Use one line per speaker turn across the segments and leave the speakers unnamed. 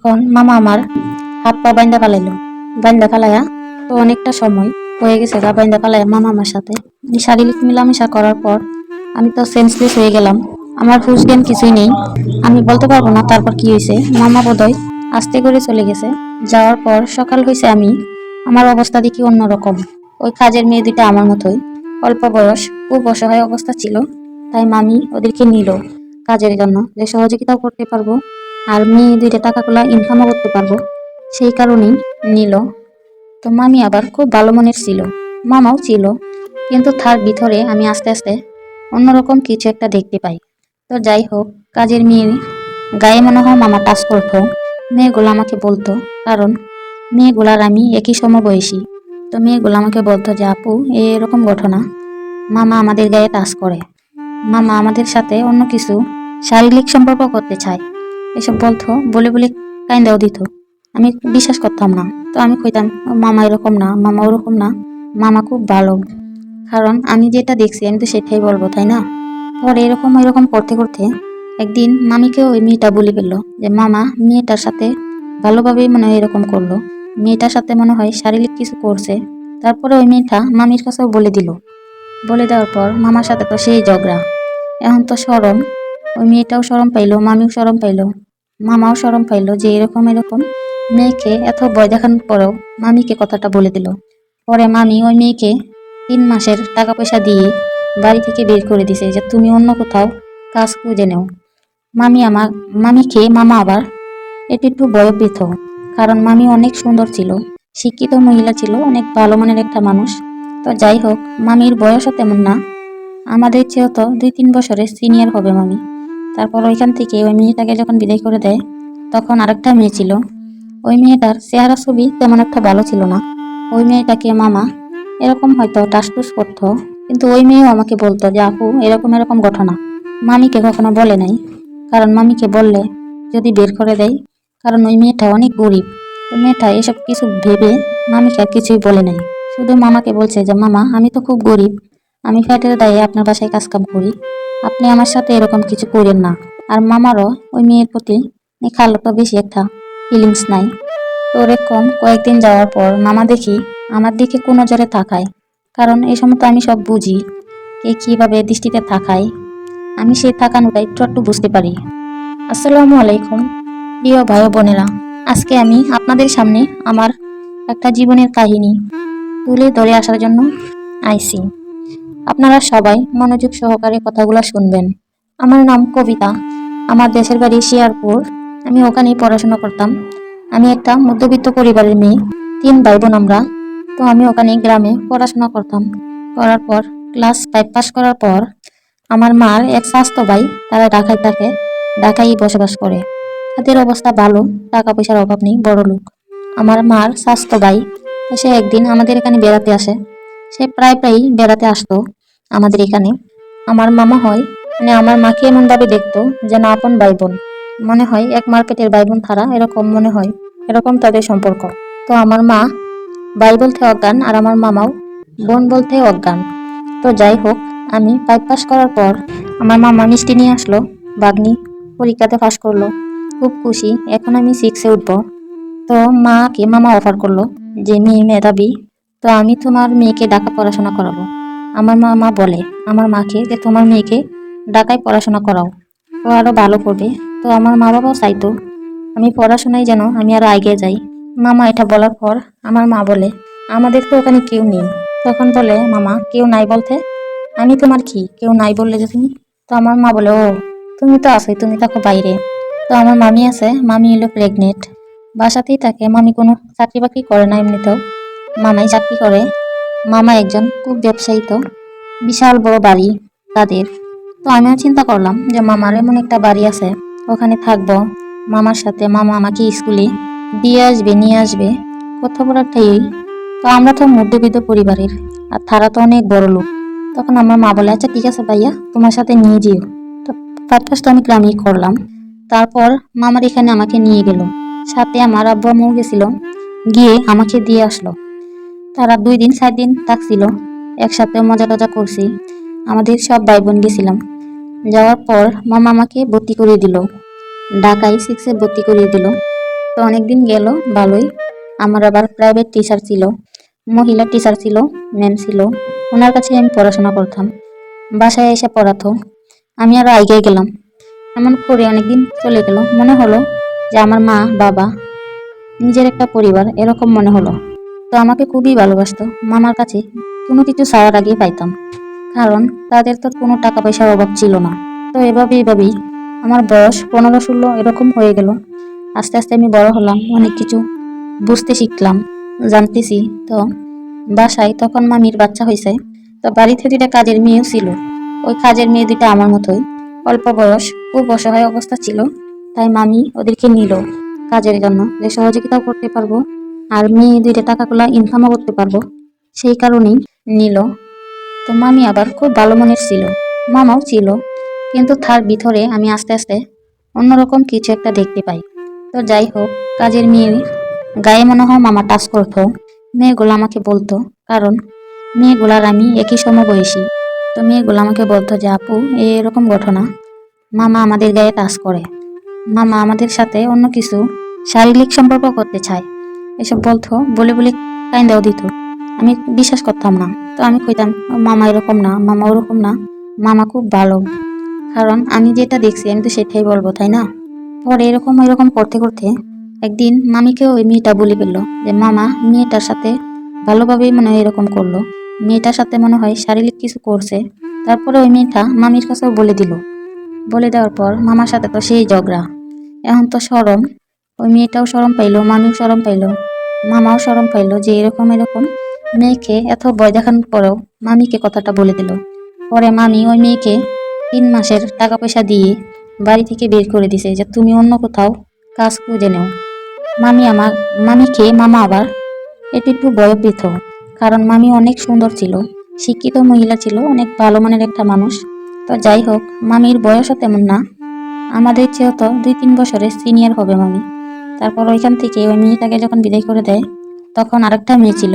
তখন মামা আমার হাত পা বাইন্দা ফালাইলো। বাইন্দা ফালাইয়া তো অনেকটা সময় হয়ে গেছে গা বাইন্দা ফালাইয়া মামা আমার সাথে শারীরিক মেলামেশা করার পর আমি তো সেন্সলেস হয়ে গেলাম। আমার হুঁশ জ্ঞান কিছুই নেই। আমি বলতে পারবো না তারপর কি হয়েছে। মামা বোধহয় আস্তে করে চলে গেছে। যাওয়ার পর সকাল হয়েছে, আমার অবস্থা দেখি অন্যরকম। ওই কাজের মেয়ে দুইটা আমার মতোই, অল্প বয়স, খুব অসহায় অবস্থা ছিল। তাই মামি ওদেরকে নিল কাজের জন্য, যে সহযোগিতাও করতে পারবো আর মেয়ে দুইটা টাকাগুলা ইনকামও করতে পারবো, সেই কারণেই নিল। তো মামি আবার খুব ভালো মনের ছিল, মামাও ছিল। কিন্তু তার ভিতরে আমি আস্তে আস্তে অন্যরকম কিছু একটা দেখতে পাই। তো যাই হোক, কাজের মেয়ে গায়ে মনে হয় মামা টাচ করতো। মেয়েগুলো আমাকে বলতো, কারণ মেয়েগুলার আমি একই সমবয়সী। তো মেয়েগুলো আমাকে বলতো যে আপু এরকম ঘটনা, মামা আমাদের গায়ে টাচ করে, মামা আমাদের সাথে অন্য কিছু শারীরিক সম্পর্ক করতে চায়, এসব বলতো। বলে বলে কাইন্দাও দিত। আমি বিশ্বাস করতাম না। তো আমি কইতাম মামা এরকম না, মামা ওরকম না, মামা খুব ভালো। কারণ আমি যেটা দেখছি আমি তো সেটাই বলবো, তাই না? পরে এরকম করতে করতে একদিন মামিকে ওই মেয়েটা বলে ফেললো যে মামা মেয়েটার সাথে ভালোভাবেই মনে হয় এরকম করলো, মেয়েটার সাথে মনে হয় শারীরিক কিছু করছে। তারপরে ওই মেয়েটা মামির কাছেও বলে দিল। বলে দেওয়ার পর মামার সাথে তো সেই ঝগড়া। এখন তো শরম, ওই মেয়েটাও শরম পাইলো, মামিও শরম পাইলো, মামাও শরম পাইলো যে এরকম মেয়েকে এত ভয় দেখানোর পরেও মামিকে কথাটা বলে দিল। পরে মামি ওই মেয়েকে 3 মাসের টাকা পয়সা দিয়ে বাড়ি থেকে বের করে দিছে যে তুমি অন্য কোথাও কাজ খুঁজে নেও। মামিকে মামা আবার এটি একটু ভয়ভীত, কারণ মামি অনেক সুন্দর ছিল, শিক্ষিত মহিলা ছিল, অনেক ভালো মনের একটা মানুষ। তো যাই হোক, মামির বয়সও তেমন না, আমাদের চেয়েও তো 2-3 বছরের সিনিয়র হবে মামি। তারপর ওইখান থেকে ওই মেয়েটাকে যখন বিদায় করে দেয়, তখন আরেকটা মেয়ে ছিল। ওই মেয়েটার চেহারা ছবি তেমন একটা ভালো ছিল না। ওই মেয়েটাকে মামা এরকম হয়তো টাসটুস করতো, কিন্তু ওই মেয়েও আমাকে বলতো যে আপু এরকম ঘটনা। মামিকে কখনো বলে নাই, কারণ মামিকে বললে যদি বের করে দেয়, কারণ ওই মেয়েটা অনেক গরিব। ওই মেয়েটা এসব কিছু ভেবে মামিকে আর কিছুই বলে নাই। শুধু মামাকে বলছে যে মামা আমি তো খুব গরিব, আমি ফ্ল্যাটের দায়ে আপনার বাসায় কাজকাম করি, আপনি আমার সাথে এরকম কিছু করেন না। আর মামারও ওই মেয়ের প্রতি খালাতো বেশি একটা ফিলিংস নাই। তো ওরকম কয়েকদিন যাওয়ার পর মামা দেখি আমার দিকে কোন নজরে তাকায়, কারণ এই সময় তো আমি সব বুঝি, কে কিভাবে দৃষ্টিতে তাকায়। আমি সেই তাকানোটা একটু বুঝতে পারি। আসসালামু আলাইকুম প্রিয় ভাই ও বোনেরা, আজকে আমি আপনাদের সামনে আমার একটা জীবনের কাহিনী তুলে ধরে আসার জন্য আইছি। আপনারা সবাই মনোযোগ সহকারে কথাগুলো শুনবেন। আমার নাম কবিতা, আমার দেশের বাড়ি শিয়ারপুর, আমি ওখানেই পড়াশোনা করতাম। আমি একটা মধ্যবিত্ত পরিবারের মেয়ে, 3 ভাই বোন আমরা। তো আমি ওখানে গ্রামে পড়াশোনা করতাম। করার পর ক্লাস 5 পাস করার পর আমার মার এক স্বাস্থ্য ভাই, তারা ঢাকায় থাকে, ঢাকায় বসবাস করে। তাদের অবস্থা ভালো, টাকা পয়সার অভাব নেই, বড় লোক। আমার মার স্বাস্থ্য ভাই, তো সে একদিন আমাদের এখানে বেড়াতে আসে। সে প্রায়ই বেড়াতে আসতো আমাদের এখানে। আমার মামা হয়, মানে আমার মাকে এমন ভাবে দেখতো যেন আপন ভাই বোন, মনে হয় এক মার পেটের ভাই বোন তারা, এরকম মনে হয়, এরকম তাদের সম্পর্ক। তো আমার মা ভাই বলতে অজ্ঞান, আর আমার মামাও বোন বলতে অজ্ঞান। তো যাই হোক, আমি 5 পাস করার পর আমার মামা মিষ্টি নিয়ে আসলো, বাগনি পরীক্ষাতে পাস করলো, খুব খুশি। এখন আমি 6-এ উঠবো। তো মামা অফার করলো যে মেয়ে মেধাবী, তো আমি তোমার মেয়েকে ঢাকা পড়াশোনা করাবো। আমার মামা বলে আমার মাকে যে তোমার মেয়েকে ঢাকায় পড়াশোনা করাও, ও আরো ভালো করবে। তো আমার মা বাবাও চাইতো আমি পড়াশোনায় যেন আমি আরো এগিয়ে যাই। মামা এটা বলার পর আমার মা বলে আমাদের তো ওখানে কেউ নেই। তখন বলে মামা কেউ নাই বলতে, আমি তোমার কি কেউ নাই বললে যে তুমি? তো আমার মা বলে ও তুমি তো আছোই, তুমি থাকো বাইরে। তো আমার মামি আছে, মামি হলো প্রেগনেন্ট, বাসাতেই থাকে। মামি কোনো চাকরি বাকরি করে না, এমনিতেও মামাই চাকরি করে। মামা একজন খুব ব্যবসায়ী, তো বিশাল বড় বাড়ি তাদের। তো আমিও চিন্তা করলাম যে মামার এমন একটা বাড়ি আছে, ওখানে থাকবো মামার সাথে। মামা আমাকে স্কুলে দিয়ে আসবে, নিয়ে আসবে, কত বড় একটা এই। তো আমরা তো মধ্যবিত্ত পরিবারের, আর তারা তো অনেক বড় লোক। তখন আমার মা বলে আচ্ছা ঠিক আছে ভাইয়া, তোমার সাথে নিয়ে যেও। তো ফার্স্ট তো আমি গ্রামেই করলাম। তারপর মামার এখানে আমাকে নিয়ে গেল, সাথে আমার আব্বু আম্মু গেছিল, গিয়ে আমাকে দিয়ে আসলো। তারা 2-4 দিন থাকছিল, একসাথে মজা টজা করছি। আমাদের সব ভাই বোন গেছিলাম। যাওয়ার পর মামা আমাকে ভর্তি করিয়ে দিল, ঢাকায় 6-এ ভর্তি করিয়ে দিল। তো অনেকদিন গেল ভালোই। আমার আবার প্রাইভেট টিচার ছিল, মহিলা টিচার ছিল, ম্যাম ছিল। ওনার কাছে আমি পড়াশোনা করতাম, বাসায় এসে পড়াতো। আমি আরো এগিয়ে গেলাম। এমন করে অনেকদিন চলে গেল। মনে হলো যে আমার মা বাবা নিজের একটা পরিবার, এরকম মনে হলো। তো আমাকে খুবই ভালোবাসতো। মামার কাছে কোনো কিছু চাওয়ার আগেই পাইতাম, কারণ তাদের তো কোনো টাকা পয়সার অভাব ছিল না। তো এভাবেই আমার বয়স 15-16 এরকম হয়ে গেল। আস্তে আস্তে আমি বড় হলাম, অনেক কিছু বুঝতে শিখলাম, জানতেছি। তো বাসায় তখন মামির বাচ্চা হয়েছে। তো বাড়িতে দুইটা কাজের মেয়েও ছিল। ওই কাজের মেয়ে দুইটা আমার মতোই, অল্প বয়স, খুব অসহায় অবস্থা ছিল। তাই মামি ওদেরকে নিল কাজের জন্য, যে সহযোগিতাও করতে পারবো আর মেয়ে দুইটা টাকাগুলা ইনকামও করতে পারবো, সেই কারণেই নিল। তো মামি আবার খুব ভালো মনের ছিল, মামাও ছিল। কিন্তু তার ভিতরে আমি আস্তে আস্তে অন্যরকম কিছু একটা দেখতে পাই। তো যাই হোক, কাজের মেয়ের গায়ে মনে হয় মামা টাচ করতো। মেয়েগুলো আমাকে বলতো, কারণ মেয়েগুলার আমি একই সমবয়সী। তো মেয়েগুলো আমাকে বলতো যে আপু, এরকম ঘটনা, মামা আমাদের গায়ে টাচ করে, মামা আমাদের সাথে অন্য কিছু শারীরিক সম্পর্ক করতে চায়, এসব বলতো। বলে বলে কাইন্দাও দিত। আমি বিশ্বাস করতাম না। তো আমি কইতাম, মামা এরকম না, মামা ওরকম না, মামা খুব ভালো। কারণ আমি যেটা দেখছি আমি তো সেটাই বলবো, তাই না? পরে এরকম এরকম করতে করতে একদিন মামিকে ওই মেয়েটা বলে ফেললো যে মামা মেয়েটার সাথে ভালোভাবেই মনে হয় এরকম করলো, মেয়েটার সাথে মনে হয় শারীরিক কিছু করছে। তারপরে ওই মেয়েটা মামির কাছেও বলে দিল। বলে দেওয়ার পর মামার সাথে তো সেই ঝগড়া। এখন তো শরম, ওই মেয়েটাও শরম পাইলো, মামিও শরম পাইলো, মামাও শরম পাইলো যে এরকম এরকম মেয়েকে এত ভয় দেখানোর পরেও মামিকে কথাটা বলে দিল। পরে মামি ওই মেয়েকে 3 মাসের টাকা পয়সা দিয়ে বাড়ি থেকে বের করে দিছে, যে তুমি অন্য কোথাও কাজ খুঁজে নেও। মামিকে মামা আবার একটু একটু ভয় পেত, কারণ মামি অনেক সুন্দর ছিল, শিক্ষিত মহিলা ছিল, অনেক ভালো মানের একটা মানুষ। তো যাই হোক, মামির বয়সও তেমন না, আমাদের চেয়েও তো 2-3 বছরের সিনিয়র হবে মামি। তারপর ওইখান থেকে ওই মেয়েটাকে যখন বিদায় করে দেয়, তখন আরেকটা মেয়ে ছিল।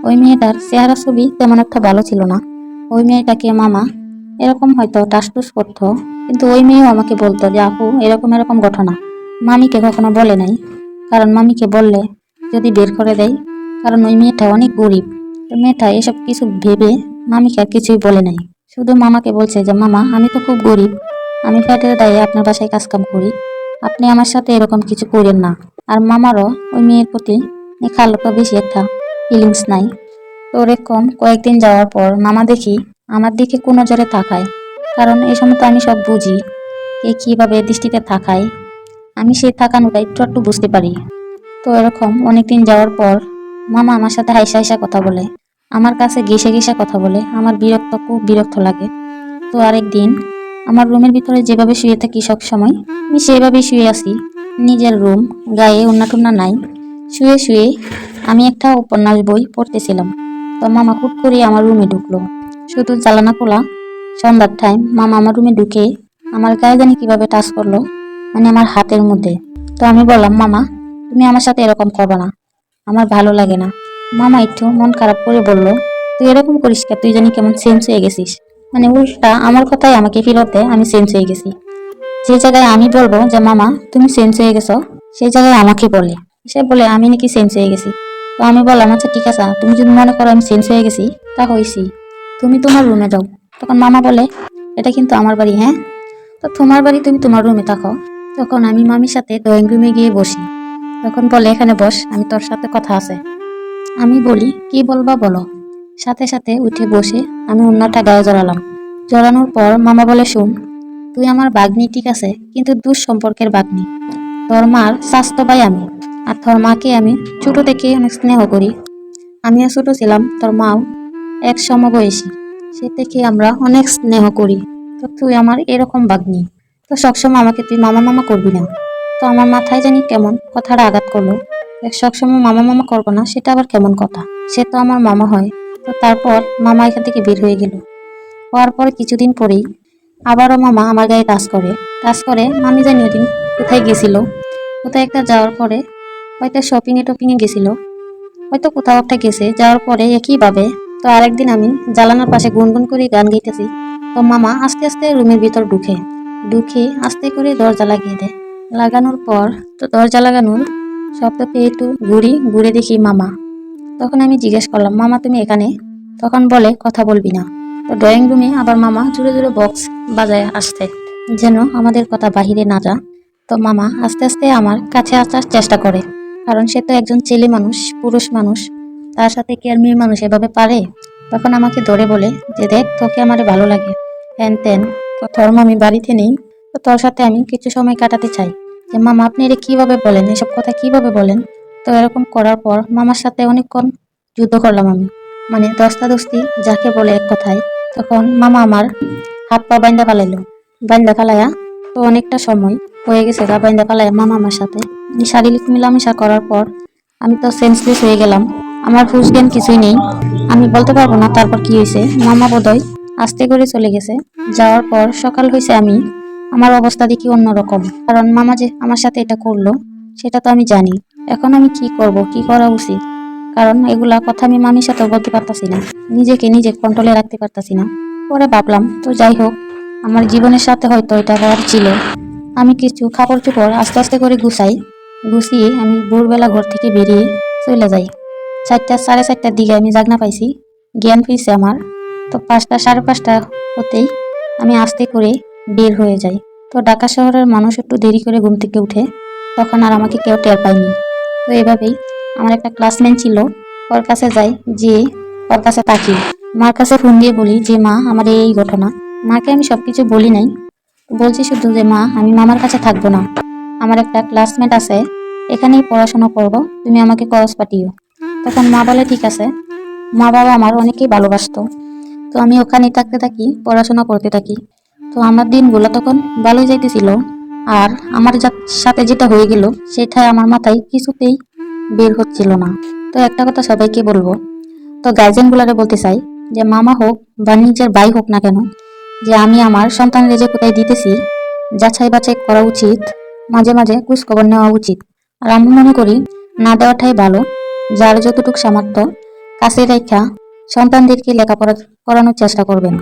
ওই মেয়েটার চেহারা ছবি তেমন একটা ভালো ছিল না। ওই মেয়েটাকে মামা এরকম হয়তো টাসটুস করতো, কিন্তু ওই মেয়েও আমাকে বলতো যে আপু, এরকম এরকম ঘটনা। মামিকে কখনো বলে নাই, কারণ মামিকে বললে যদি বের করে দেয়, কারণ ওই মেয়েটা অনেক গরিব। তো মেয়েটা এসব কিছু ভেবে মামিকে আর কিছুই বলে নাই। শুধু মামাকে বলছে যে মামা, আমি তো খুব গরিব, আমি ফ্ল্যাটের দায়ে আপনার বাসায় কাজকাম করি, আপনি আমার সাথে এরকম কিছু করেন না। আর মামারও ওই মেয়ের প্রতি খালাতো বেশি একটা ফিলিংস নাই। তো ওরকম কয়েকদিন যাওয়ার পর মামা দেখি আমার দিকে কোন নজরে তাকায়, কারণ এই সময় তো আমি সব বুঝি, কে কিভাবে দৃষ্টিতে তাকায়, আমি সেই তাকানোটা একটু একটু বুঝতে পারি। তো এরকম অনেকদিন যাওয়ার পর মামা আমার সাথে হাইসা হাইসা কথা বলে, আমার কাছে ঘেসে ঘেসে কথা বলে, আমার খুব বিরক্ত লাগে। তো আরেকদিন আমার রুমের ভিতরে যেভাবে শুয়ে থাকি সব সময়, আমি সেভাবেই শুয়ে আছি, নিজের রুম, গায়ে ওড়না টুন্না নাই, শুয়ে শুয়ে আমি একটা উপন্যাস বই পড়তেছিলাম। তো মামা হুট করে আমার রুমে ঢুকলো, শুধু জ্বালানা খোলা, সন্ধ্যার টাইম। মামা আমার রুমে ঢুকে আমার গায়ে জানি কিভাবে টাচ করলো, মানে আমার হাতের মধ্যে। তো আমি বললাম, মামা তুমি আমার সাথে এরকম করবে না, আমার ভালো লাগে না। মামা একটু মন খারাপ করে বলল, তুই এরকম করিস কে, তুই জানি কেমন চেঞ্জ হয়ে গেছিস। মানে উল্টা আমার কথাই আমাকে ফিরত দেয় আমি চেঞ্জ হয়ে গেছি। যে জায়গায় আমি বলবো যে মামা তুমি চেঞ্জ হয়ে গেছো, সেই জায়গায় আমাকে বলে, সে বলে আমি নাকি চেঞ্জ হয়ে গেছি। তো আমি বললাম, আচ্ছা ঠিক আছে, তুমি যদি মনে করো আমি চেঞ্জ হয়ে গেছি, তা হয়েছি, তুমি তোমার রুমে যাও। তখন মামা বলে, এটা কিন্তু আমার বাড়ি, হ্যাঁ, তো তোমার বাড়ি, তুমি তোমার রুমে থাকো। তখন আমি মামির সাথে ড্রয়িং রুমে গিয়ে বসি। তখন বলে, এখানে বস, আমি তোর সাথে কথা আছে। আমি বলি, কি বলবা বলো। সাথে সাথে উঠে বসে আমি ওড়নাটা গায়ে জড়ালাম। জড়ানোর পর মামা বলে, শোন, তুই আমার বাগ্নি ঠিক আছে, কিন্তু দূর সম্পর্কের বাগ্নি। তোর মার স্বাস্থ্য ভাই আমি, আর তোর মাকে আমি ছোট থেকে অনেক স্নেহ করি। আমিও ছোট ছিলাম, তোর মাও এক সমবয়সী, সে থেকে আমরা অনেক স্নেহ করি। তো তুই আমার এরকম বাগ্নি, তো সবসময় আমাকে তুই মামা মামা করবি না। তো আমার মাথায় জানি কেমন কথাটা আঘাত করলো, সবসময় মামা মামা করবো না, সেটা আবার কেমন কথা, সে তো আমার মামা হয়। তো তারপর মামা এখান থেকে বের হয়ে গেল। হওয়ার পর কিছুদিন পরেই আবারও মামা আমার গায়ে টাচ করে। মামি জানি ওদিন কোথায় গেছিল, কোথায় একটা যাওয়ার পরে, হয়তো টপিং এ গেছিল, হয়তো কোথাও একটা গেছে, যাওয়ার পরে একইভাবে। তো আরেকদিন আমি জ্বালানোর পাশে গুনগুন করে গান গাইতেছি। তো মামা আস্তে আস্তে রুমের ভিতর ঢুকে ঢুকে আস্তে করে দরজা লাগিয়ে দেয়। লাগানোর পর, তো দরজা লাগানোর শব্দ পেয়ে একটু ঘুরে দেখি মামা। তখন আমি জিজ্ঞেস করলাম, মামা তুমি এখানে? তখন বলে কথা বলবি না। তো ড্রয়িং রুমে আবার মামা জোরে জোরে বক্স বাজায় আসছে, যেন আমাদের কথা বাহিরে না যা। তো মামা আস্তে আস্তে আমার কাছে আসার চেষ্টা করে, কারণ সে তো একজন ছেলে মানুষ, পুরুষ মানুষ, তার সাথে কি আর মেয়ে মানুষ এভাবে পারে? তখন আমাকে ধরে বলে যে দেখ, তোকে আমারে ভালো লাগে, হ্যান ত্যান, তো তোর মামি বাড়িতে নেই, তো তোর সাথে আমি কিছু সময় কাটাতে চাই। যে মামা আপনি এটা কিভাবে বলেন, এসব কথা কিভাবে বলেন? তো এরকম করার পর মামার সাথে অনেকক্ষণ যুদ্ধ করলাম আমি, মানে দস্তাদস্তি যাকে বলে এক কথায়। তখন মামা আমার হাত পা বাইন্দা ফালাইলো, বাইন্দা ফালাইয়া তো অনেকটা সময় হয়ে গেছে গা বাইন্দা ফালাইয়া মামা আমার সাথে শারীরিক মেলামেশা করার পর আমি তো সেন্সলেস হয়ে গেলাম। আমার হুঁশ জ্ঞান কিছুই নেই, আমি বলতে পারবো না তারপর কি হয়েছে। মামা বোধহয় আস্তে করে চলে গেছে। যাওয়ার পর সকাল হয়েছে, আমি আমার অবস্থা দেখি অন্যরকম, কারণ মামা যে আমার সাথে এটা করলো সেটা তো আমি জানি। এখন আমি কি করব, কি করা উচিত? কারণ এগুলা কথা আমি মামির সাথেও বলতে পারতাছি না, নিজে কন্ট্রোলে রাখতে পারতাছি না। পরে ভাবলাম তো যাই হোক, আমার জীবনের সাথে হয়তো এটা হওয়ার ছিল। আমি কিছু কাপড় চোপড় আস্তে আস্তে করে গুছিয়ে আমি ভোরবেলা ঘর থেকে বেরিয়ে চলে যাই। 4টা, 4:30টার দিকে আমি জাগনা পাইছি, জ্ঞান ফিরছে আমার। তো 5টা, 5:30 হতেই আমি আস্তে করে বের হয়ে যাই। তো ঢাকা শহরের মানুষ একটু দেরি করে ঘুম থেকে উঠে, তখন আর আমাকে কেউ টের পায়নি। তো এভাবেই আমার একটা ক্লাসমেট ছিল, ওর কাছে যাই, যে ওর কাছে তাকি মার কাছে ফোন দিয়ে বলি যে মা, আমার এই ঘটনা। মাকে আমি সবকিছু বলি নাই, বলছি শুধু যে মা, আমি মামার কাছে থাকবো না, আমার একটা ক্লাসমেট আছে, এখানেই পড়াশোনা করব, তুমি আমাকে খরচ পাঠিও। তখন মা বলে ঠিক আছে। মা বাবা আমার অনেকেই ভালোবাসতো। তো আমি ওখানে থাকতে থাকি, পড়াশোনা করতে থাকি। তো আমার দিনগুলো তখন ভালোই যাইতেছিল। আর আমার সাথে যেটা হয়ে গেল সেটাই আমার মাথায় কিছুতেই বের হচ্ছিল না। তো একটা কথা সবাইকে বলবো, তো গার্জেন গুলারে বলতে চাই, যে মামা হোক বা নিজের ভাই হোক না কেন, যে আমি আমার সন্তানকে যে কোথায় দিতেছি, যাচাই বাছাই করা উচিত, মাঝে মাঝে খোঁজ খবর নেওয়া উচিত। আর আমি মনে করি না দেওয়াটাই ভালো। যার যতটুকু সামর্থ্য, কাছে রেখা সন্তানদেরকে লেখাপড়া করানোর চেষ্টা করবেন,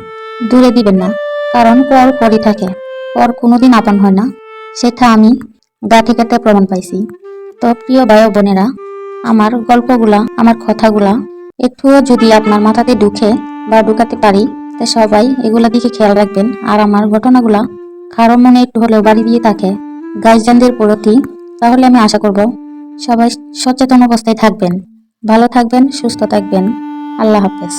দূরে দিবেন না। কারণ পর পরই থাকে, পর কোনোদিন আপন হয় না, সেটা আমি গা ঠেকাতে প্রমাণ পাইছি। তো প্রিয় ভাই ও বোনেরা, আমার গল্পগুলা, আমার কথাগুলা একটুও যদি আপনার মাথাতে ঢুকে বা ঢুকাতে পারি, তা সবাই এগুলা দিকে খেয়াল রাখবেন। আর আমার ঘটনাগুলা কারো মনে একটু হলেও বাড়ি দিয়ে থাকে গার্জিয়ানদের প্রতি, তাহলে আমি আশা করব সবাই সচেতন অবস্থায় থাকবেন, ভালো থাকবেন, সুস্থ থাকবেন। আল্লাহ হাফেজ।